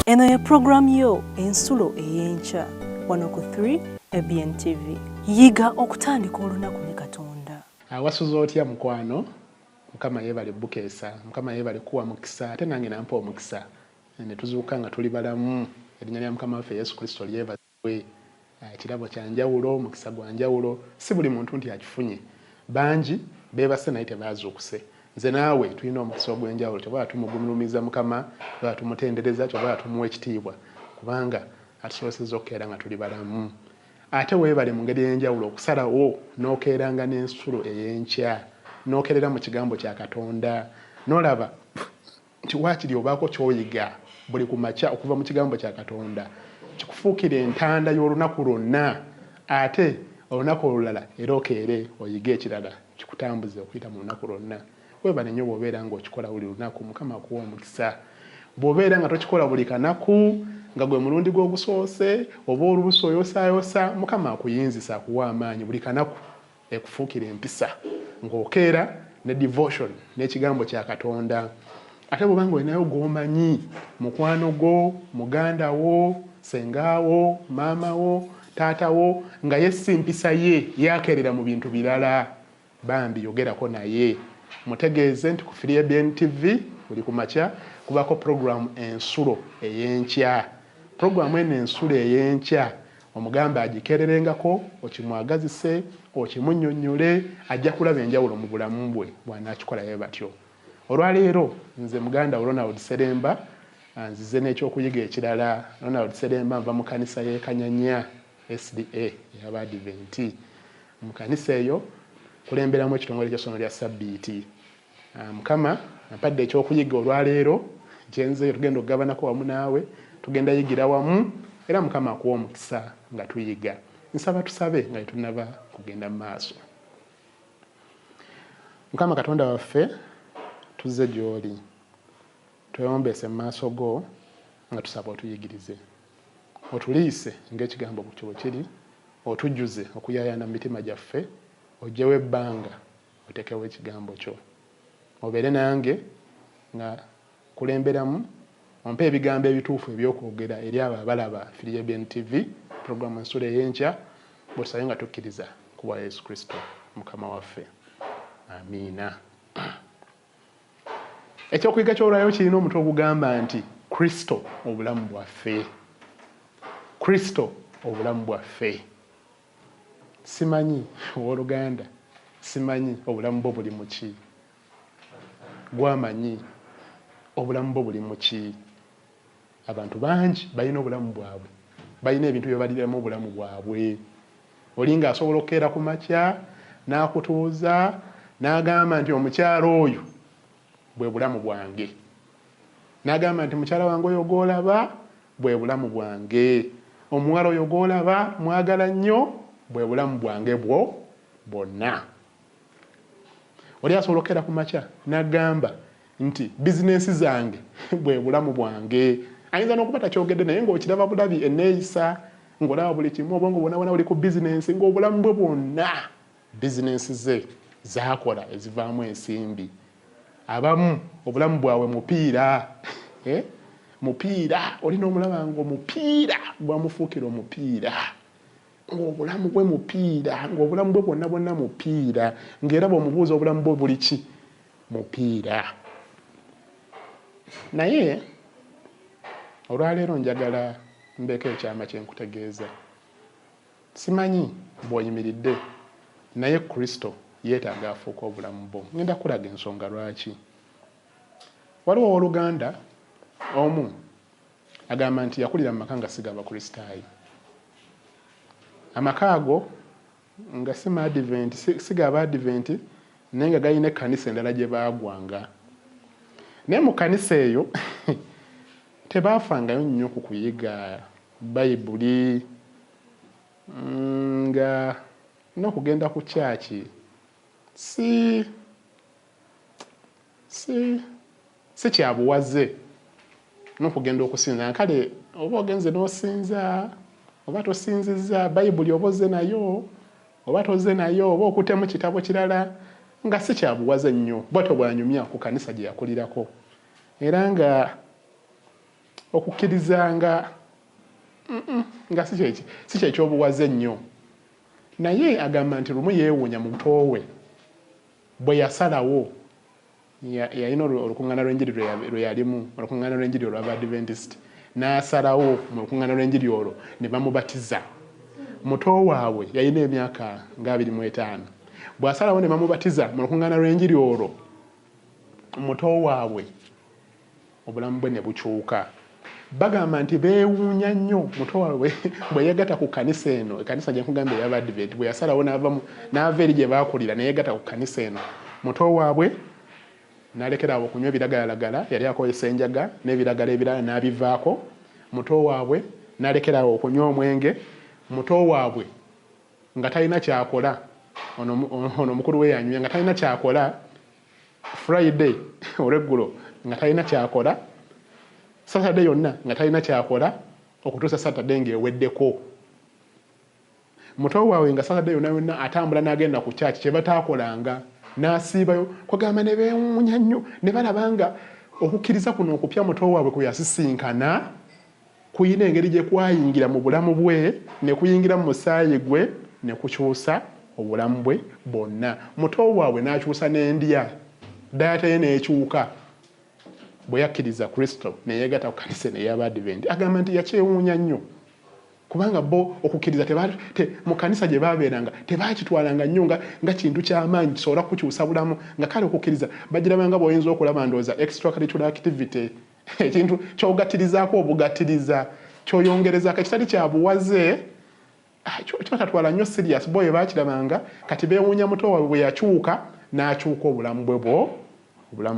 Eno ye program yo ensulo eyenkya wano ku 3 ABN TV. Yiga okutandika olunaku ne Katonda. Wasuza otya mukwano? Mukama yebale bukeesa, Mukama yebale kuwa mukisa, ate nange nampa omukisa. Ne tuzuuka nga tuli balamu. Erinnya lya Mukama waffe Yesu Kristo lyebazibwe. Ekirabo kya njawulo, mukisa gwa njawulo, si buli muntu nti akifunye. Bangi beebase naye tebaazuukuse. Nze naawe tulina omukisa ogw'enjawulo, kyova tumugulumiza Mukama, kyova tumutendereza, kyova tumuwa ekitiibwa, kubanga atusobozesezza okukeera nga tuli balamu. Ate weebale mu ngeri y'enjawulo okusalawo n'okeeranga n'ensulo ey'enkya, n'okerera mu kigambo kya Katonda, n'olaba nti waakiri obaako ky'oyiga buli ku makya okuva mu kigambo kya Katonda, kikufuukira entanda y'olunaku lwonna, ate olunaku olulala era okeere oyige ekirala kikutambuze okuyita mu lunaku lwonna. Weebale nnyo bw'obeera ng'okikola buli lunaku, Mukama akuwa omukisa. Bw'obeera nga tokikola buli kanaku, nga gwe mulundi gw'ogusoose oba olubuso oyosaayosa, Mukama akuyinzisa akuwa amaanyi buli kanaku ekufuukira empisa ng'okeera ne devotion n'ekigambo kya Katonda. Ate bw'obanga olinayo gw'omanyi, mukwano gwo, muganda wo, sengaawo, maama wo, taata wo, nga ye si mpisa ye, yakeerera mu bintu birala, bambi yogerako naye. Mutegeeze nti ku 3 ABN TV buli ku makya kubako programu ensulo ey'enkya. Programu eno ensulo ey'enkya omugamba agikeererengako, okimwagazise, okimunnyonnyole, ajja kulaba enjawulo mu bulamu bwe bw'anaakikolayo batyo. Olwaleero nze muganda Ronald Seremba nzize n'ekyokuyiga ekirala. Ronald Seremba nva mu kanisa y'e Kanyanya SDA ey'Abadiventi. Mu kanisa eyo kulemberamu ekitongole ky'essomero lya Sabbiiti. Mukama ampadde ekyokuyiga olwaleero kyenzeyo tugenda okugabanako wamu naawe, tugenda yigira wamu, era Mukama akuwa omukisa nga tuyiga. Nsaba tusabe nga tetunnaba kugenda mu maaso. Mukama Katonda waffe, tuzze gy'oli, tweyombeese mu maaso go nga tusaba otuyigirize, otuliise ng'ekigambo kyo bwe kiri, otujjuze okuyaayana mu mitima gyaffe, ojjewo ebbanga otekewo ekigambo kyo. Obeere nange nga kulemberamu, ompe ebigambo ebituufu ebyokwogera eri abo abalaba 3 ABN TV programu ensulo ey'enkya, bw'otusabe nga tukkiriza kuba Yesu Kristo Mukama waffe. Amiina. Ekyokuyiga ky'olwayo kirina omutwe ogugamba nti Kristo obulamu bwaffe. Kristo obulamu bwaffe. Simanyi owooluganda, simanyi obulamu bwo buli mu ki? Gwamanyi obulamu bwo buli mu ki? Abantu bangi balina obulamu bwabwe, balina ebintu bye baliramu obulamu bwabwe. Olinga asobola okukeera ku makya n'akutuuza n'agamba nti omukyala oyo bwe bulamu bwange, n'agamba nti mukyala wange oyo gw'olaba bwe bulamu bwange, omuwala oyo gw'olaba mwagala nnyo bwe bulamu bwange bwonna. Oli asobola okukeera ku makya n'agamba nti bizinensi zange bwe bulamu bwange. Ayinza n'okuba takyogedde naye ng'okiraba bulabi enneeyisa, ng'olaba buli kimu, obwongo bwonna buli ku bizinensi, ng'obulamu bwe bwonna bizinensi ze zaakola ezivaamu ensimbi. Abamu obulamu bwabwe mupiira. Mupiira, olina omulaba ng'omupiira gwamufuukira omupiira, ng'obulamu bwe mupiira, ng'obulamu bwe bwonna bwonna mupiira, ng'era bw'omubuuza obulamu bwe buli ki? Mupiira. Naye olwaleero njagala mbeeko ekyama kye nkutegeeza. Simanyi bw'oyimiridde, naye Kristo yeetaaga afuuka obulamu bwo. Ngenda kulaga ensonga lwaki. Waliwo owooluganda omu agamba nti yakulira mu maka nga siga Abakristaayo. Amaka ago nga si Maadiventi, siga Abaadiventi, naye nga galina ekkanisa endala gye baagwanga. Naye mu kkanisa eyo tebaafangayo nnyo ku kuyiga Bayibuli, nga n'okugenda ku kyaki si kyabuwaze, n'okugenda okusinza. Kale oba ogenze n'osinza oba tosinzizza, Bayibuli oba ozze nayo oba tozze nayo, oba okutemu kitabo kirala, nga si kyabuwaze nnyo. Bw'atyo bw'anyumya ku kanisa gye yakulirako. Era nga okukkirizanga nga si kyekyobuwaze ennyo naye agamba nti lumu yeewuunya muto we bwe yasalawo yalina olukuŋŋaana lw'enjiri lwe yalimu olukuŋŋaana lw'enjiri olw'Abadventist n'asalawo mu lukuŋŋaana lw'enjiri olwo ne bamubatiza muto waabwe yalina emyaka nga 25 bw'asalawo ne bamubatiza mu lukuŋŋaana lw'enjiri olwo muto waabwe obulamu bwe ne bukyuka bagamba nti beewuunya nnyo muto waabwe bwe yeegatta ku kanisa eno ekanisa gye nkugambye ey'Abadvent bwe yasalawo n'ava eri gye baakulira ne yeegatta ku kanisa eno muto waabwe n'alekeraawo okunywa ebiragalalagala yali akozesa enjaga n'ebiragala ebirala n'abivaako muto waabwe n'alekeraawo okunywa omwenge muto waabwe nga talina kyakola ono mukulu we yanywye nga talina kyakola Friday olweggulo nga talina kyakola Saturday yonna nga talina kyakola okutuusa Saturday ng'eweddeko muto waabwe nga Saturday yonna atambula n'agenda ku kyaki kye bataakolanga n'asiibayo kwagamba ne beewuunya nnyo ne balaba nga okukkiriza kuno okupya muto waabwe kwe yasisinkana kuyina engeri gye kwayingira mu bulamu bwe ne kuyingira mu musaayi gwe ne kukyusa obulamu bwe bwonna muto waabwe n'akyusa n'endya dayata ye n'ekyuka bwe yakkiriza Kristo ne yeegatta ku kanisa ey'Abadvent agamba nti yakyewuunya nnyo kubanga bo okukkiriza mu kanisa gye baabeeranga tebaakitwalanga nnyo nga kintu ky'amaanyi kisobola kukyusa bulamu nga kale okukkiriza bagirabanga bw'oyinza okulaba ndowooza extracurricular activity ekintu ky'ogattirizaako obugattiriza ky'oyongerezaako ekitali kya buwaze kyotatwala nnyo serious bo baakirabanga kati beewuunya muto waabwe bwe yakyuka n'akyuka obulamu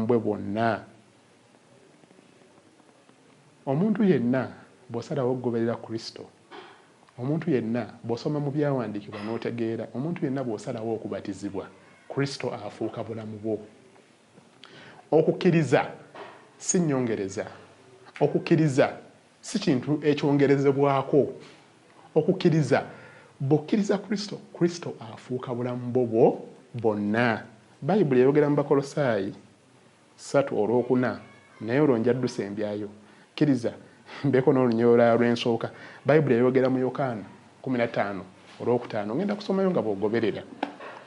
bwe bwonna omuntu yenna bw'osalawo okugoberera Kristo omuntu yenna bw'osoma mu byawandiikibwa n'otegeera omuntu yenna bw'osalawo okubatizibwa Kristo afuuka bulamu bwo okukkiriza si nnyongereza okukkiriza si kintu ekyongerezebwako okukkiriza bw'okkiriza Kristo afuuka bulamu bwo bwonna Bayibuli eyogera mu Bakolosaayi 3:4 naye olwo njaddusa embyayo kkiriza mbeeko n'olunyoola lw'ensooka Bayibuli eyogera mu Yokaana 15:5 ngenda kusomayo nga bw'ogoberera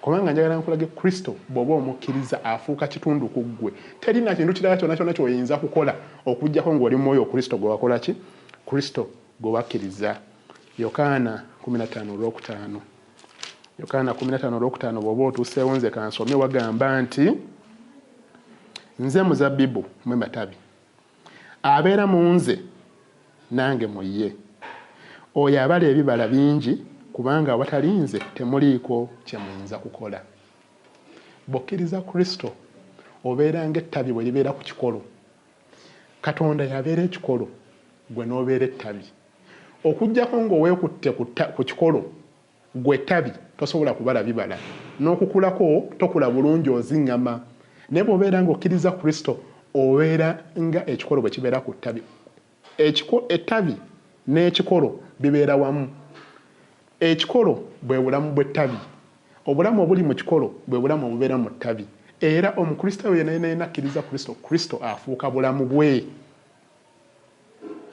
kubanga njagala nkulage Kristo bw'oba omukkiriza afuuka kitundu ku ggwe terina kintu kirala kyonna ky'oyinza kukola okuggyako ng'oli mu mwoyo Kristo gwe wakola ki Kristo gwe wakkiriza Yokaana 15:5 Yokaana 15:5 bw'oba otuuseewo nze kansome wagamba nti nze muzabbibu mwe matabi abeera mu nze nange mu ye oyo abala ebibala bingi kubanga awatali nze temuliiko kye muyinza kukola bw'okkiriza Kristo obeera ng'ettabi bwe libeera ku kikolo Katonda yabeera ekikolo gwe n'obeera ettabi okuggyako ng'oweekutte ku kikolo gwe ettabi tosobola kubala bibala n'okukulako tokula bulungi oziŋŋama naye bw'obeera ng'okkiriza Kristo obeera nga ekikolo bwe kibeera ku ttabi ettabi n'ekikolo bibeera wamu ekikolo bwe bulamu bw'ettabi obulamu obuli mu kikolo bwe bulamu obubeera mu ttabi era omukristaayo yenna akkiriza Kristo afuuka bulamu bwe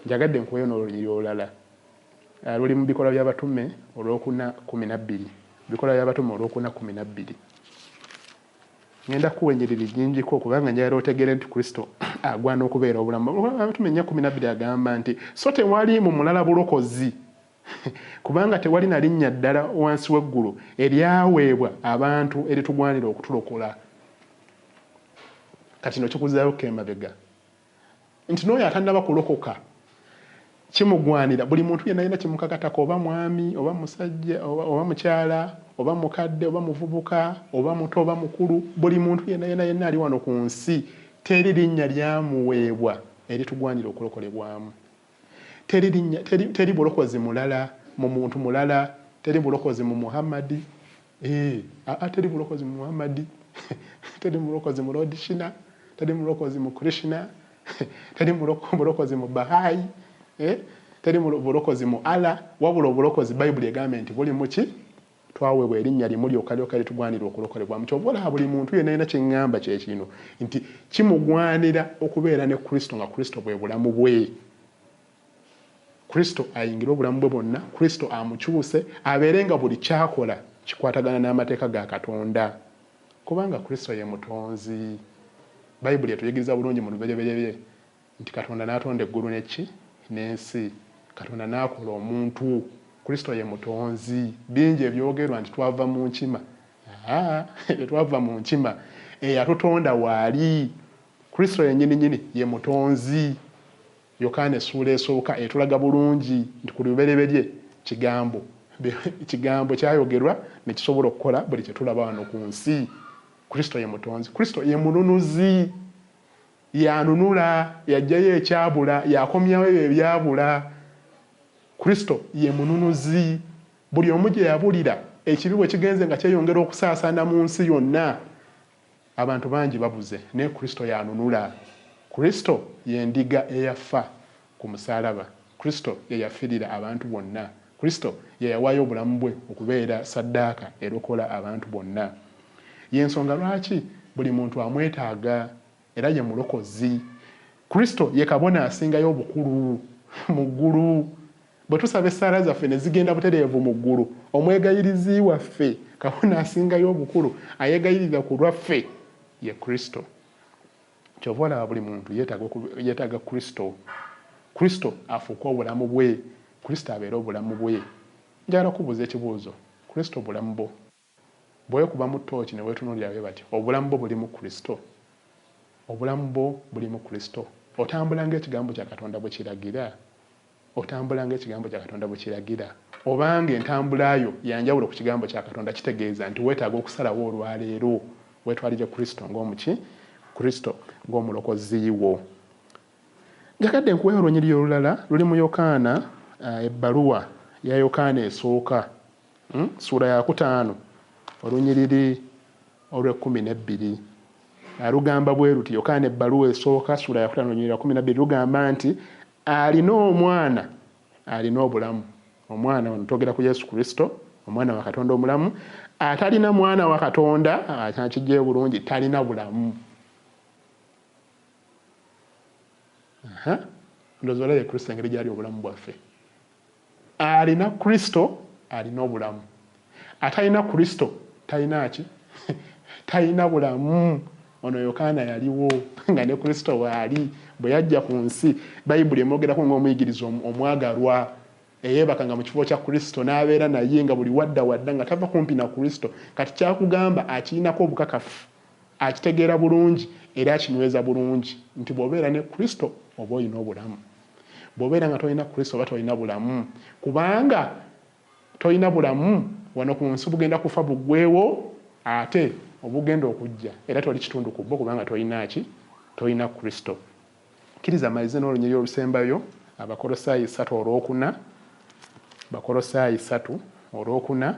njagadde nkuweyo n'olunyiri olulala luli mu bikolwa by'abatume olwokuna 12 bikolwa by'abatume olwokuna 12 ngenda kuwenyerera nnyingiko kubanga njagala otegere nti Kristo agwana okubeera obulamu abatume 12 agamba nti so tewali mu mulala bulokozi kubanga tewali na linnya ddala wansi w'eggulu eryaweebwa abantu eritugwanira okutulokola kati no kikuzaayo kemabega nti n'oyo atannaba kulokoka kimugwanira buli muntu yenna alina kimukakatako oba mwami oba musajja oba mukyala oba mukadde oba muvubuka oba muto oba mukulu buli muntu yenna ali wano ku nsi teri linnya lyamuweebwa eritugwanira okulokolebwamu teri bulokozi mulala mu muntu mulala teri bulokozi mu Muhammadi teri bulokozi mu Muhammadi teri bulokozi mu Lord Shina teri bulokozi mu Krishna teri bulokozi mu Bahai teri bulokozi mu Allah wabula obulokozi Bayibuli egamba nti buli muki twaweebwa erinnya limu lyokka litugwanira okulokolebwamu kyobola buli muntu yenna alina kyeŋŋamba kyekino nti kimugwanira okubeera ne Kristo nga Kristo bwe bulamu bwe Kristo ayingira obulamu bwe bwonna, Kristo amukyuse abeere nga buli kyakola kikwatagana n'amateeka ga Katonda, kubanga Kristo ye mutonzi. Bayibuli etuyigiriza bulungi mu lubereberye nti Katonda n'atonda eggulu n'ensi, Katonda n'akola omuntu, Kristo ye mutonzi. Bingi ebyogerwa nti twava mu nkima. Tetwava mu nkima, eyatutonda waali. Kristo yennyini ye mutonzi. Yokaana essuula esooka etulaga bulungi nti ku lubereberye kigambo kyayogerwa ne kisobola okukola buli kye tulaba wano ku nsi. Kristo ye mutonzi. Kristo ye mununuzi, yanunula, yajjayo ekyabula, yakomyawo ebyo ebyabula. Kristo ye mununuzi. Buli omu gye yabulira ekibi bwe kigenze nga kyeyongera okusaasaana mu nsi yonna, abantu bangi babuze, naye Kristo yanunula. Kristo ye ndiga eyafa ku musaalaba. Kristo ye yafirira abantu bonna. Kristo ye yawaayo obulamu bwe okubeera saddaaka erokola abantu bonna. Y'ensonga lwaki buli muntu amwetaaga era ye mulokozi. Kristo ye kabona asingayo obukulu mu ggulu. Bwe tusaba essaala zaffe ne zigenda butereevu mu ggulu, omwegayirizi waffe, kabona asingayo obukulu ayegayirira ku lwaffe ye Kristo. Kyova olaba buli muntu yeetaaga Kristo. Kristo afuuke obulamu bwe. Kristo abeere obulamu bwe. Njagala kubuuza ekibuuzo, Kristo bulamu bwo? Bw'okuba mu ttooki ne weetunuulira bwe bati, obulamu bwo buli mu Kristo? Obulamu bwo buli mu Kristo? Otambula ng'ekigambo kya Katonda bwe kiragira? Otambula ng'ekigambo kya Katonda bwe kiragira? Obanga entambula yo yanjawulo ku kigambo kya Katonda, kitegeeza nti weetaaga okusalawo olwaleero weetwalire Kristo ng'omuki? Kristo ng'omulokozi wo. Njagadde nkuweeyo olunyiriri olulala luli mu Yokaana, ebbaluwa ya Yokaana esooka, ssuula ya 5, olunyiriri olw'12. Lugamba bwe luti, Yokaana ebbaluwa esooka ssuula ya 5 olunyiriri lwa 12, lugamba nti alina omwana alina obulamu. Omwana ono twogera ku Yesu Kristo, omwana wa Katonda omulamu. Atalina mwana wa Katonda, akijje bulungi, talina bulamu. Ndowooza olabye Kristo engeri gy'ali obulamu bwaffe. Alina Kristo alina obulamu. Atalina Kristo talina ki? Talina bulamu. Ono Yokaana yaliwo nga ne Kristo waali. Bwe yajja ku nsi, Bayibuli emwogerako ng'omuyigiriza omwagalwa, eyeebakanga mu kifo kya Kristo n'abeera naye nga buli wadda nga tava kumpi na Kristo. Kati kyakugamba akirinako obukakafu, akitegeera bulungi era akinyweza bulungi nti bw'obeera ne Kristo oba olina obulamu. Bw'obeera nga tolina Kristo oba tolina bulamu. Kubanga tolina bulamu, wano ku nsi bugenda kufa buggweewo, ate obugenda okujja era toli kitundu ku bwo kubanga tolina ki? Tolina Kristo. Kkiriza malize n'olunyiriri olusembayo, Abakolosaayi 3:4, Abakolosaayi 3:4,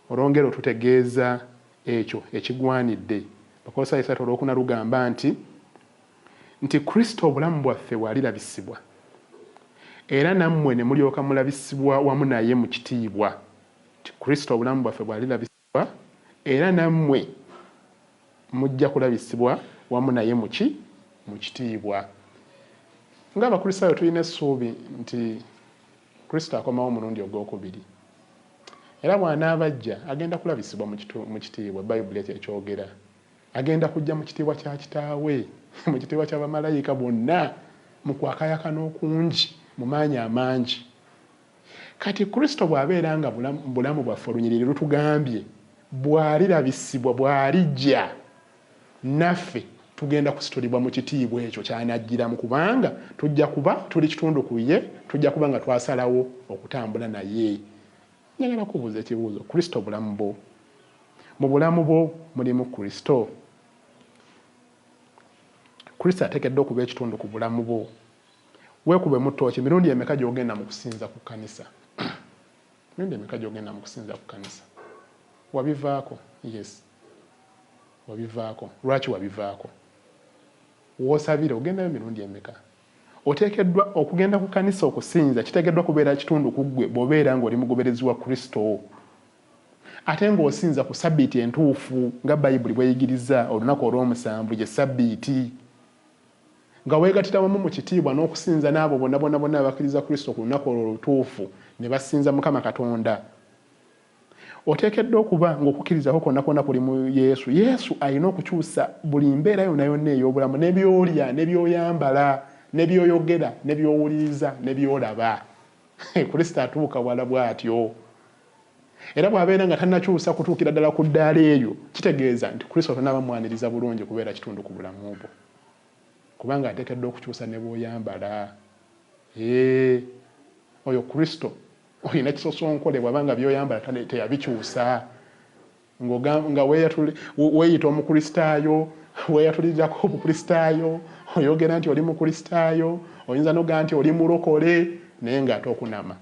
olwongera otutegeeza ekyo ekigwanidde. Abakolosaayi 3:4 lugamba nti Kristo obulamu bwaffe bwalirabisibwa, era nammwe ne mulyoka mulabisibwa wamu naye mu kitiibwa. Kristo obulamu bwaffe bwalirabisibwa, era nammwe mujja kulabisibwa wamu naye mu kitiibwa. Ng'Abakristaayo tulina essuubi nti Kristo akomawo omulundi ogwokubiri, era bw'anaaba ajja agenda kulabisibwa mu kitiibwa. Bayibuli ekyogera agenda kujja mu kitiibwa kya Kitaawe, mu kitiibwa ky'abamalayika bonna, mu kwakayakana okungi, mu maanyi amangi. Kati Kristo bw'abeera nga bulamu bwaffe, olunyiriri lutugambye, bw'alirabisibwa, bw'alijja, naffe tugenda kusitulibwa mu kitiibwa ekyo ky'anajjiramu, kubanga tujja kuba tuli kitundu ku ye, tujja kuba nga twasalawo okutambula naye. Njagala kubuuza ekibuuzo, Kristo bulamu bwo? Mu bulamu bwo mulimu Kristo? Kristo ateekeddwa okuba ekitundu ku bulamu bwo. Weekube mu ttooki, mirundi emeka gy'ogenda mu kusinza ku kkanisa? Mirundi emeka gy'ogenda mu kusinza ku kkanisa? Wabivaako? Yes, wabivaako. Lwaki wabivaako? W'osabira ogendayo mirundi emeka? Oteekeddwa okugenda ku kkanisa okusinza, kiteekeddwa kubeera kitundu ku ggwe bw'obeera ng'oli mugoberezi wa Kristo. Ate ng'osinza ku sabbiiti entuufu nga Bayibuli bw'eyigiriza, olunaku olw'omusanvu ye sabbiiti. nga weegattira wamu mu kitiibwa n'okusinza n'abo bonna abakkiriza Kristo ku lunaku olwo olutuufu ne basinza Mukama Katonda. Oteekeddwa okuba ng'okukkiriza kwonna kuli mu Yesu. Yesu alina okukyusa buli mbeera yonna ey'obulamu, n'ebyolya, n'ebyoyambala, n'ebyoyogera, n'ebyowuliriza, n'ebyolaba. Kristo atuuka wala bw'atyo. Era bw'abeera nga tannakyusa kutuukira ddala ku ddaala eyo, kitegeeza nti Kristo tanaaba mwaniriza bulungi kubeera kitundu ku bulamu bwo. Kubanga ateekeddwa okukyusa ne bw'oyambala. Oyo Kristo olina kisosonkole bw'abanga by'oyambala teyabikyusa. Nga weeyita omukristaayo, weeyatulirirako obukristaayo, oyogera nti oli mukristaayo, oyinza noga nti oli mulokole, naye ng'ate okunama.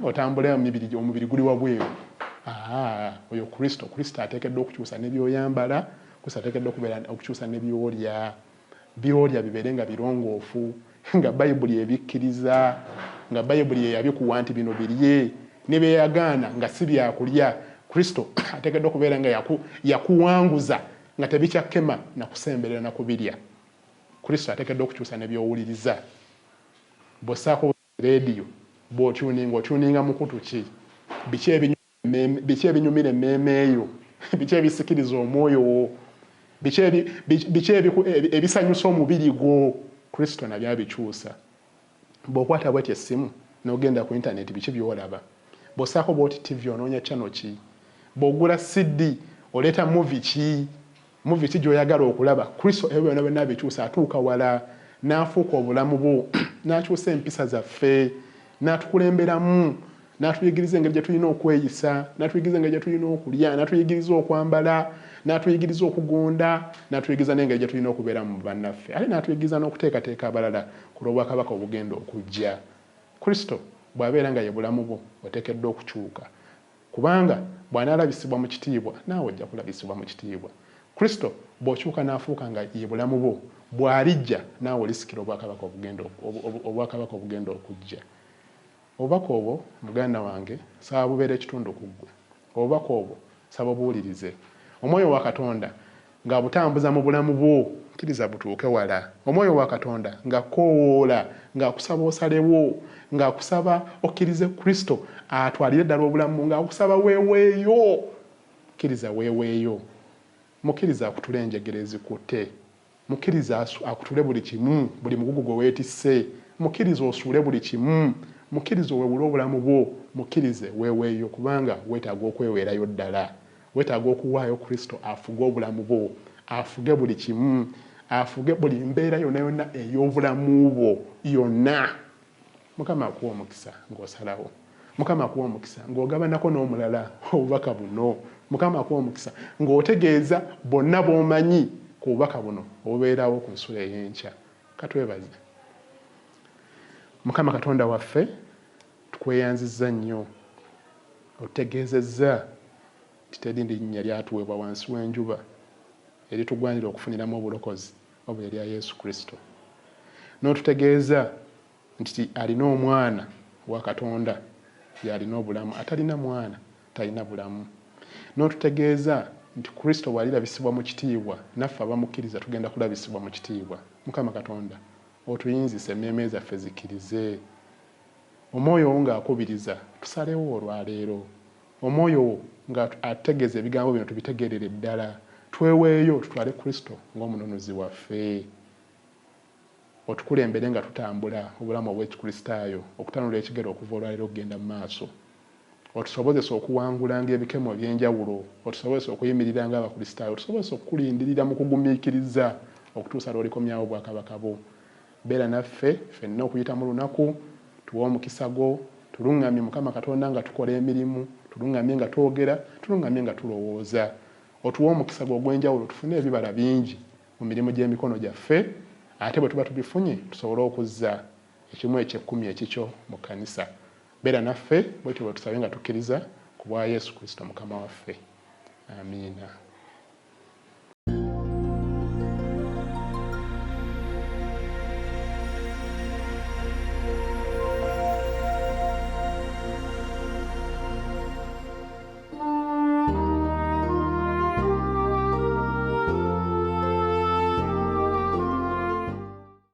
Otambula omubiri guli wabweru. Oyo Kristo ateekeddwa okukyusa ne by'oyambala, Kristo ateekeddwa okukyusa ne by'olya. By'olya bibeere nga birongoofu, nga Bayibuli ebikkiriza, nga Bayibuli eyabikuwa nti bino birye, ne byeyagaana nga si byakulya. Kristo ateekeddwa okubeera nga yakuwanguza nga tebikyakema na kusemberera na kubirya. Kristo ateekeddwa okukyusa ne by'owuliriza. Bw'ossaako leediyo, bw'otuninga mukutu ki? Biki ebinyumira emmeeme eyo? Biki ebisikiriza omwoyo wo? Biki ebisanyusa omubiri gwo? Kristo nabyo abikyusa. Bw'okwata bw'eti essimu n'ogenda ku intaneti, biki by'olaba? Bw'ossaako bw'oti TV onoonya channel ki? Bw'ogula CD oleeta movie ki? Movie ki gy'oyagala okulaba? Kristo ebyo byonna byonna abikyusa, atuuka wala n'afuuka obulamu bwo, n'akyusa empisa zaffe, n'atukulemberamu, n'atuyigiriza engeri gye tulina okweyisa, n'atuyigiriza engeri gye tulina okulya, n'atuyigiriza okwambala, n'atuyigiriza okugonda, n'atuyigiriza n'engeri gye tulina okubeera mu bannaffe, ate n'atuyigiriza n'okuteekateeka abalala ku lw'obwakabaka obugenda okujja. Kristo bw'abeera nga ye bulamu bwo, oteekeddwa okukyuka, kubanga bw'anaalabisibwa mu kitiibwa naawe ojja kulabisibwa mu kitiibwa. Kristo bw'okyuka n'afuuka nga ye bulamu bwo, bw'alijja naawe olisikira obwakabaka obugenda okujja. Obubaka obwo muganda wange saba bubeere ekitundu ku ggwe. Obubaka obwo saba buwulirize. Omwoyo wa Katonda ng'abutambuza mu bulamu bwo, kkiriza butuuke wala. Omwoyo wa Katonda ng'akoowoola, ng'akusaba osalewo, ng'akusaba okkirize Kristo atwalire ddala obulamu, ng'akusaba weeweeyo. Kkiriza weeweeyo. Mukkiriza akutule enjegere ezikutte. Mukkiriza akutule buli kimu, buli mugugu gwe weetisse. Mukkiriza osuule buli kimu. Mukkiriza owewule obulamu bwo. Mukkirize weeweeyo, kubanga weetaaga okweweerayo ddala. Weetaaga okuwaayo Kristo afuge obulamu bwo, afuge buli kimu, afuge buli mbeera yonna ey'obulamu bwo yonna. Mukama akuwa omukisa ng'osalawo. Mukama akuwa omukisa ng'ogabanako n'omulala obubaka buno. Mukama akuwa omukisa ng'otegeeza bonna b'omanyi ku bubaka buno obubeerawo ku nsula ey'enkya. Katwebaze. Mukama Katonda waffe, tukweyanzizza nnyo. Otegeezezza teri linnya lyatuweebwa wansi w'enjuba eritugwanira okufuniramu obulokozi wabula erya Yesu Kristo. N'otutegeeza nti alina omwana wa Katonda y'alina obulamu, atalina mwana talina bulamu. N'otutegeeza nti Kristo bw'alirabisibwa mu kitiibwa, naffe abamukkiriza tugenda kulabisibwa mu kitiibwa. Mukama Katonda otuyinzise emmeeme zaffe zikkirize. Omwoyo wo ng'akubiriza tusalewo olwaleero. Omwoyo wo ng'ategeeza ebigambo bino tubitegeerere ddala. Tweweeyo tutwale Kristo ng'omununuzi waffe. Otukulembere nga tutambula obulamu obw'ekikristaayo, okutanula ekigero okuva olwaleero okugenda mu maaso. Otusobozesa okuwangulanga ebikemo eby'enjawulo. Otusobozesa okuyimirira ng'abakristaayo. Otusobozesa okukulindirira mu kugumiikiriza okutuusa lw'olikomyawo obwakabaka bwo. Beera naffe ffenna okuyita mu lunaku, tuwe omukisa gwo, tuluŋŋamye Mukama Katonda nga tukola emirimu, tuluŋŋamye nga twogera, tuluŋŋamye nga tulowooza. Otuwe omukisa gwo ogw'enjawulo, tufune ebibala bingi mu mirimu gy'emikono gyaffe, ate bwe tuba tubifunye tusobole okuzza ekimu eky'ekkumi ekikyo mu kkanisa. Beera naffe bwetyo bwe tusabe nga tukkiriza ku bwa Yesu Kristo Mukama waffe. Amiina.